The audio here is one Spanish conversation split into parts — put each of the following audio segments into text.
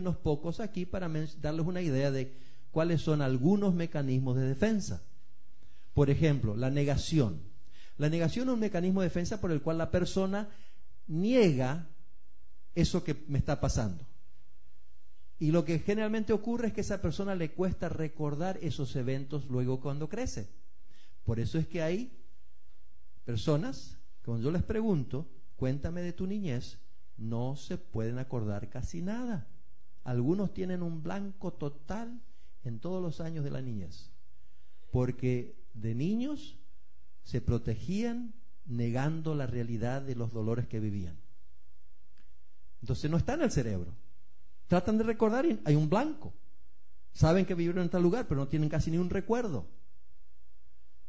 unos pocos aquí para darles una idea de cuáles son algunos mecanismos de defensa. Por ejemplo, la negación. La negación es un mecanismo de defensa por el cual la persona niega eso que me está pasando. Y lo que generalmente ocurre es que a esa persona le cuesta recordar esos eventos luego cuando crece. Por eso es que hay personas, cuando yo les pregunto, cuéntame de tu niñez, no se pueden acordar casi nada. Algunos tienen un blanco total en todos los años de la niñez, porque de niños se protegían negando la realidad de los dolores que vivían. Entonces no está en el cerebro. Tratan de recordar y hay un blanco. Saben que vivieron en tal lugar, pero no tienen casi ni un recuerdo.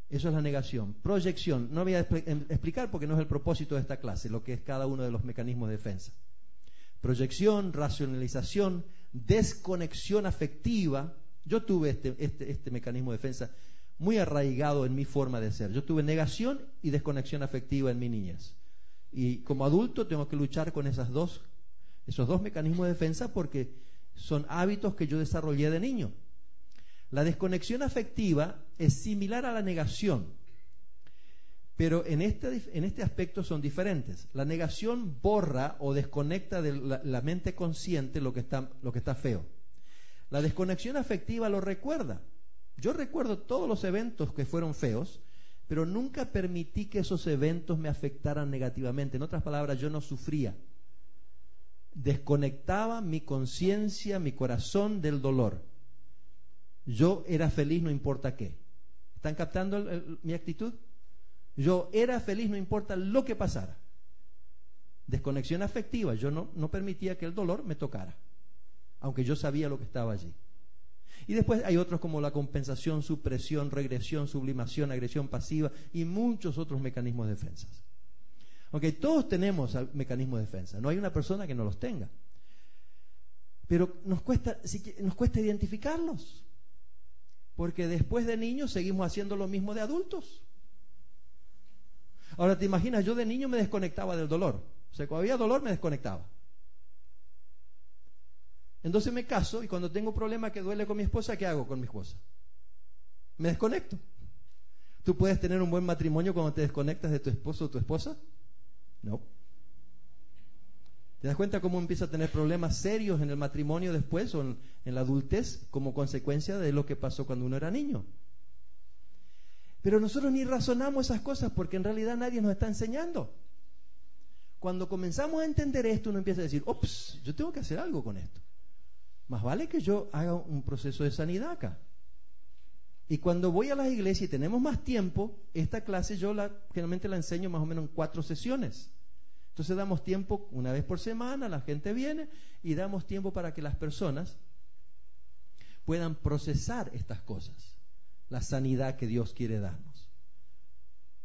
Eso es la negación. Proyección. No voy a explicar porque no es el propósito de esta clase, lo que es cada uno de los mecanismos de defensa. Proyección, racionalización, desconexión afectiva. Yo tuve este mecanismo de defensa muy arraigado en mi forma de ser. Yo tuve negación y desconexión afectiva en mi niñez. Y como adulto tengo que luchar con esos dos mecanismos de defensa porque son hábitos que yo desarrollé de niño. La desconexión afectiva es similar a la negación, pero en este aspecto son diferentes. La negación borra o desconecta de la mente consciente lo que está feo. La desconexión afectiva lo recuerda. Yo recuerdo todos los eventos que fueron feos, pero nunca permití que esos eventos me afectaran negativamente. En otras palabras, yo no sufría. Desconectaba mi conciencia, mi corazón del dolor. Yo era feliz no importa qué. ¿Están captando mi actitud? Yo era feliz no importa lo que pasara. Desconexión afectiva. Yo no permitía que el dolor me tocara, aunque yo sabía lo que estaba allí. Y después hay otros como la compensación, supresión, regresión, sublimación, agresión pasiva y muchos otros mecanismos de defensa. Aunque todos tenemos mecanismos de defensa, no hay una persona que no los tenga. Pero nos cuesta identificarlos. Porque después de niños seguimos haciendo lo mismo de adultos. Ahora te imaginas, yo de niño me desconectaba del dolor. O sea, cuando había dolor me desconectaba. Entonces me caso y cuando tengo problema que duele con mi esposa, ¿qué hago con mi esposa? Me desconecto. ¿Tú puedes tener un buen matrimonio cuando te desconectas de tu esposo o tu esposa? No. ¿Te das cuenta cómo empieza a tener problemas serios en el matrimonio después o en la adultez como consecuencia de lo que pasó cuando uno era niño? Pero nosotros ni razonamos esas cosas porque en realidad nadie nos está enseñando. Cuando comenzamos a entender esto, uno empieza a decir, ops, yo tengo que hacer algo con esto. Más vale que yo haga un proceso de sanidad acá. Y cuando voy a las iglesias y tenemos más tiempo, esta clase yo generalmente la enseño más o menos en 4 sesiones. Entonces damos tiempo una vez por semana, la gente viene y damos tiempo para que las personas puedan procesar estas cosas, la sanidad que Dios quiere darnos.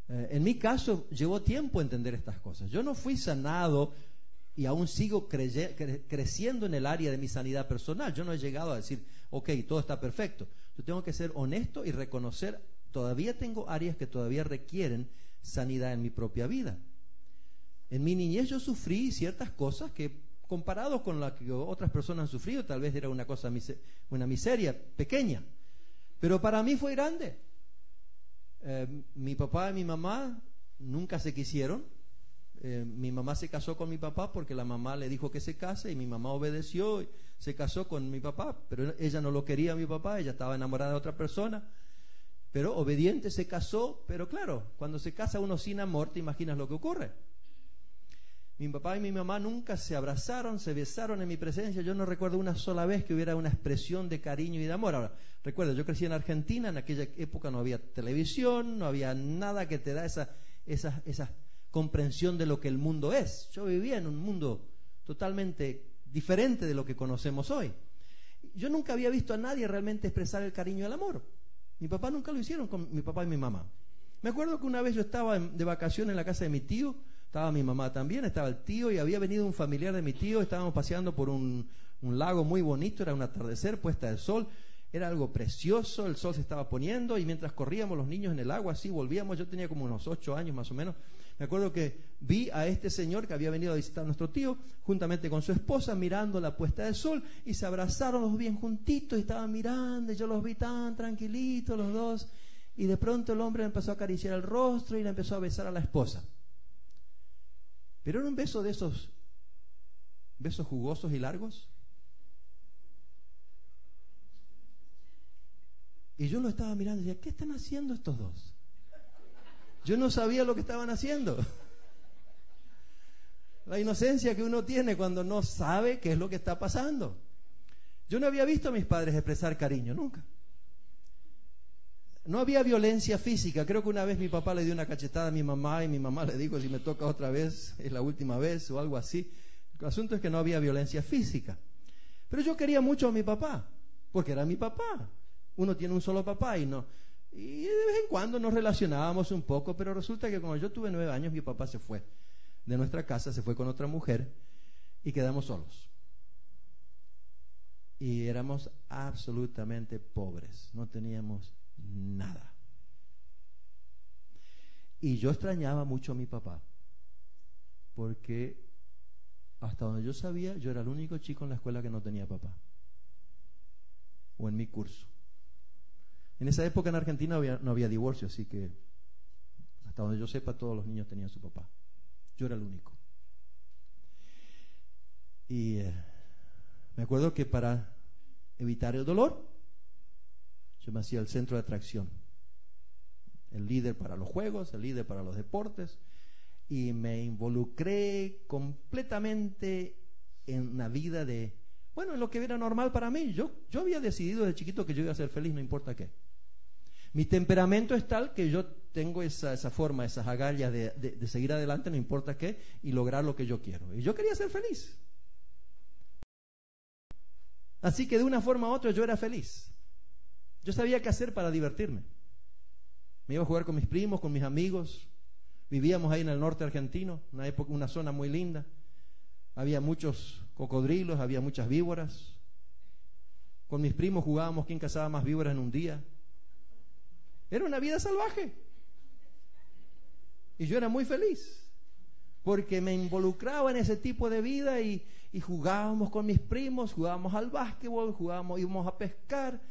En mi caso, llevó tiempo entender estas cosas. Yo no fui sanado y aún sigo creciendo en el área de mi sanidad personal. Yo no he llegado a decir, ok, todo está perfecto. Yo tengo que ser honesto y reconocer, todavía tengo áreas que todavía requieren sanidad en mi propia vida. En mi niñez yo sufrí ciertas cosas que, comparados con las que otras personas han sufrido, tal vez era una miseria pequeña. Pero para mí fue grande. Mi papá y mi mamá nunca se quisieron. Mi mamá se casó con mi papá porque la mamá le dijo que se case y mi mamá obedeció y se casó con mi papá, pero ella no lo quería a mi papá, ella estaba enamorada de otra persona, pero obediente se casó. Pero claro, cuando se casa uno sin amor, te imaginas lo que ocurre. Mi papá y mi mamá nunca se abrazaron, se besaron en mi presencia. Yo no recuerdo una sola vez que hubiera una expresión de cariño y de amor. Ahora, recuerda, yo crecí en Argentina, en aquella época no había televisión, no había nada que te da esa comprensión de lo que el mundo es. Yo vivía en un mundo totalmente diferente de lo que conocemos hoy. Yo nunca había visto a nadie realmente expresar el cariño y el amor. Mi papá nunca lo hicieron con mi papá y mi mamá. Me acuerdo que una vez yo estaba de vacaciones en la casa de mi tío, estaba mi mamá también, estaba el tío y había venido un familiar de mi tío. Estábamos paseando por un lago muy bonito, era un atardecer, puesta del sol, era algo precioso, el sol se estaba poniendo y mientras corríamos los niños en el agua, así volvíamos. Yo tenía como unos 8 años más o menos, Me acuerdo que vi a este señor que había venido a visitar a nuestro tío, juntamente con su esposa, mirando la puesta del sol, y se abrazaron los bien juntitos, y estaban mirando, y yo los vi tan tranquilitos los dos, y de pronto el hombre le empezó a acariciar el rostro y le empezó a besar a la esposa. Pero era un beso de esos besos jugosos y largos. Y yo lo estaba mirando y decía, ¿qué están haciendo estos dos? Yo no sabía lo que estaban haciendo. La inocencia que uno tiene cuando no sabe qué es lo que está pasando. Yo no había visto a mis padres expresar cariño, nunca. No había violencia física. Creo que una vez mi papá le dio una cachetada a mi mamá y mi mamá le dijo, si me toca otra vez, es la última vez o algo así. El asunto es que no había violencia física. Pero yo quería mucho a mi papá, porque era mi papá. Uno tiene un solo papá y de vez en cuando nos relacionábamos un poco, pero resulta que cuando yo tuve 9 años, mi papá se fue de nuestra casa, se fue con otra mujer y quedamos solos. Y éramos absolutamente pobres, no teníamos nada. Y yo extrañaba mucho a mi papá, porque hasta donde yo sabía, yo era el único chico en la escuela que no tenía papá, o en mi curso. En esa época en Argentina no había divorcio, así que hasta donde yo sepa todos los niños tenían su papá. Yo era el único. Y me acuerdo que para evitar el dolor, yo me hacía el centro de atracción, el líder para los juegos, el líder para los deportes, y me involucré completamente en una vida en lo que era normal para mí. Yo había decidido de chiquito que yo iba a ser feliz, no importa qué. Mi temperamento es tal que yo tengo esa forma, esas agallas de seguir adelante, no importa qué, y lograr lo que yo quiero. Y yo quería ser feliz. Así que de una forma u otra yo era feliz. Yo sabía qué hacer para divertirme. Me iba a jugar con mis primos, con mis amigos. Vivíamos ahí en el norte argentino, una zona muy linda. Había muchos cocodrilos, había muchas víboras. Con mis primos jugábamos quién cazaba más víboras en un día. Era una vida salvaje. Y yo era muy feliz, porque me involucraba en ese tipo de vida y jugábamos con mis primos, jugábamos al básquetbol, íbamos a pescar.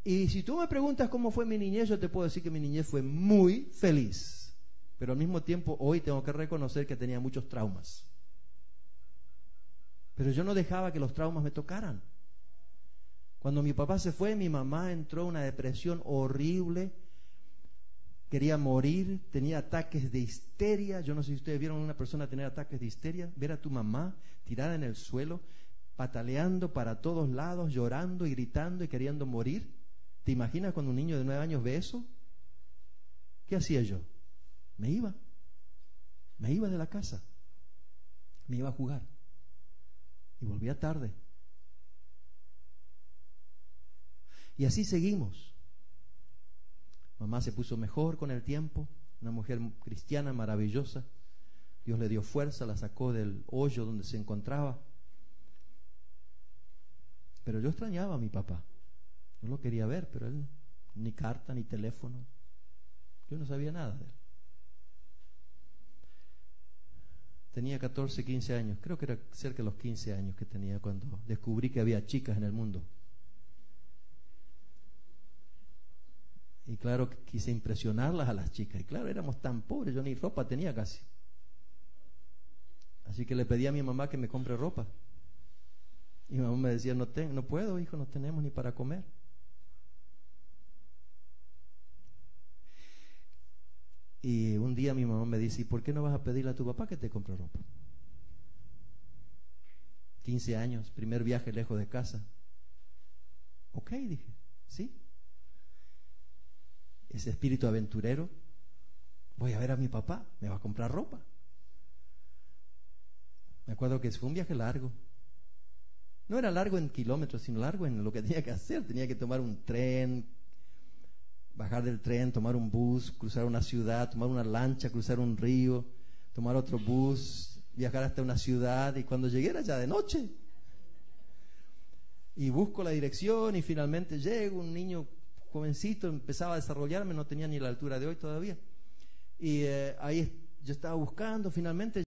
Y si tú me preguntas cómo fue mi niñez, yo te puedo decir que mi niñez fue muy feliz. Pero al mismo tiempo, hoy tengo que reconocer que tenía muchos traumas. Pero yo no dejaba que los traumas me tocaran. Cuando mi papá se fue, mi mamá entró en una depresión horrible. Quería morir, tenía ataques de histeria. Yo no sé si ustedes vieron a una persona tener ataques de histeria. Ver a tu mamá tirada en el suelo, pataleando para todos lados, llorando y gritando y queriendo morir. ¿Te imaginas cuando un niño de 9 años ve eso? ¿Qué hacía yo? Me iba de la casa, me iba a jugar y volvía tarde. Y así seguimos. Mamá se puso mejor con el tiempo, una mujer cristiana maravillosa. Dios le dio fuerza, la sacó del hoyo donde se encontraba. Pero yo extrañaba a mi papá. Yo lo quería ver, pero él ni carta, ni teléfono. Yo no sabía nada de él. Tenía 14, 15 años. Creo que era cerca de los 15 años que tenía cuando descubrí que había chicas en el mundo. Y claro, quise impresionarlas a las chicas. Y claro, éramos tan pobres, yo ni ropa tenía casi. Así que le pedí a mi mamá que me compre ropa. Y mi mamá me decía, no puedo, hijo, no tenemos ni para comer. Y un día mi mamá me dice, ¿y por qué no vas a pedirle a tu papá que te compre ropa? 15 años, primer viaje lejos de casa. Ok, dije, sí. Ese espíritu aventurero, voy a ver a mi papá, me va a comprar ropa. Me acuerdo que fue un viaje largo. No era largo en kilómetros, sino largo en lo que tenía que hacer. Tenía que tomar un tren, bajar del tren, tomar un bus, cruzar una ciudad, tomar una lancha, cruzar un río, tomar otro bus, viajar hasta una ciudad, y cuando llegué era ya de noche. Y busco la dirección y finalmente llego, un niño jovencito, empezaba a desarrollarme, no tenía ni la altura de hoy todavía. Y ahí yo estaba buscando, finalmente